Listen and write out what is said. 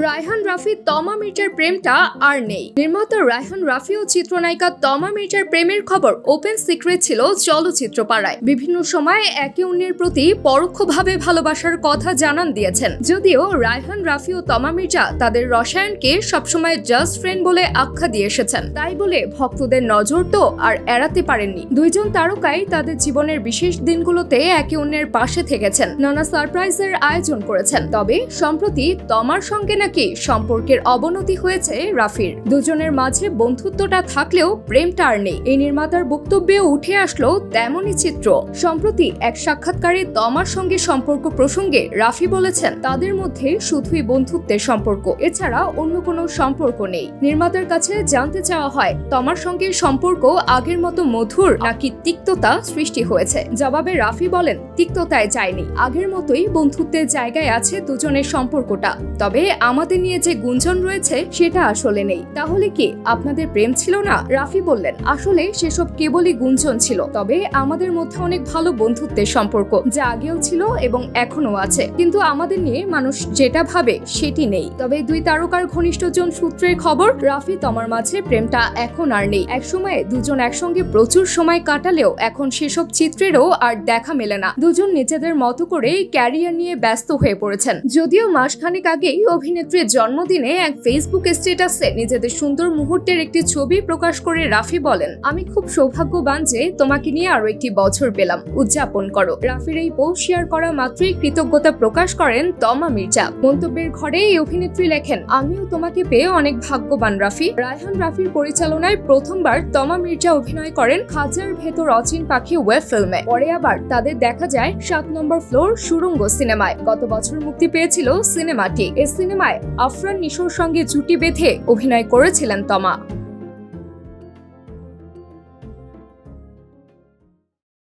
রায়হান রাফি তমা মির্জার প্রেমটা আর নেই। নির্মাতা রায়হান রাফি ও চিত্রনায়িকা তমা মির্জার প্রেমের খবর ওপেন সিক্রেট ছিল চলচ্চিত্র পাড়ায়। বিভিন্ন সময়ে একে অন্যের প্রতি পরোক্ষভাবে ভালোবাসার কথা জানান দিয়েছেন। যদিও রায়হান রাফি ও তমা মির্জা তাদের রসায়নকে সবসময় জাস্ট ফ্রেন্ড বলে আখ্যা দিয়ে এসেছেন। তাই বলে ভক্তদের নজর তো আর এড়াতে পারেননি। দুইজন তারকাই তাদের জীবনের বিশেষ দিনগুলোতে একে অন্যের পাশে থেকেছেন, নানা সারপ্রাইজের আয়োজন করেছেন। তবে সম্প্রতি তমার সঙ্গে নাকি সম্পর্কের অবনতি হয়েছে রাফির। দুজনের মাঝে বন্ধুত্বটা থাকলেও প্রেমটা আর নেই। এই নির্মাতার বক্তব্যে উঠে আসলো তেমনই চিত্র। সম্প্রতি এক সাক্ষাৎকারে তমার সঙ্গে সম্পর্ক প্রসঙ্গে রাফি বলেছেন, তাদের মধ্যে শুধুই বন্ধুত্বের সম্পর্ক, এছাড়া অন্য কোনো সম্পর্ক নেই। নির্মাতার কাছে জানতে চাওয়া হয়, তমার সঙ্গে সম্পর্ক আগের মতো মধুর নাকি তিক্ততা সৃষ্টি হয়েছে। জবাবে রাফি বলেন, তিক্ততায় যায়নি, আগের মতোই বন্ধুত্বের জায়গায় আছে দুজনের সম্পর্কটা। তবে আমাদের নিয়ে যে গুঞ্জন রয়েছে সেটা আসলে নেই। তাহলে কি আপনাদের প্রেম ছিল না? রাফি বললেন, আসলে সেসব কেবলই গুঞ্জন ছিল। তবে আমাদের মধ্যে অনেক ভালো বন্ধুত্বের সম্পর্ক, যা আগেও ছিল এবং এখনো আছে। কিন্তু আমাদের নিয়ে মানুষ যেটা ভাবে সেটি নেই। তবে দুই তারকার ঘনিষ্ঠজন সূত্রের খবর, রাফি তমার মাঝে প্রেমটা এখন আর নেই। এক সময়ে দুজন একসঙ্গে প্রচুর সময় কাটালেও এখন সেসব চিত্রেরও আর দেখা মেলে না। দুজন নিজেদের মতো করে ক্যারিয়ার নিয়ে ব্যস্ত হয়ে পড়েছেন। যদিও মাসখানেক আগেই অভিনেত্রীর জন্মদিনে এক ফেসবুক স্ট্যাটাসে নিজেদের সুন্দর মুহূর্তের একটি ছবি প্রকাশ করে রাফি বলেন, আমি খুব সৌভাগ্যবান যে তোমাকে নিয়ে আরো একটি বছর পেলাম, উদযাপন করো। রাফির এই পোস্ট শেয়ার করা মাত্রই কৃতজ্ঞতা প্রকাশ করেন তমা মির্জা। মন্তব্যের ঘরে এই অভিনেত্রী লেখেন, আমিও তোমাকে পেয়ে অনেক ভাগ্যবান রাফি। রায়হান রাফির পরিচালনায় প্রথমবার তমা মির্জা অভিনয় করেন খাঁচার ভেতর অচিন পাখি ওয়েব ফিল্মে। পরে আবার তাদের দেখা যায় 7 নম্বর ফ্লোর সুড়ঙ্গ সিনেমায়। গত বছর মুক্তি পেয়েছিল সিনেমাটি। এই সিনেমায় আফরান নিশোর সঙ্গে জুটি বেঁধে অভিনয় করেছিলেন তমা।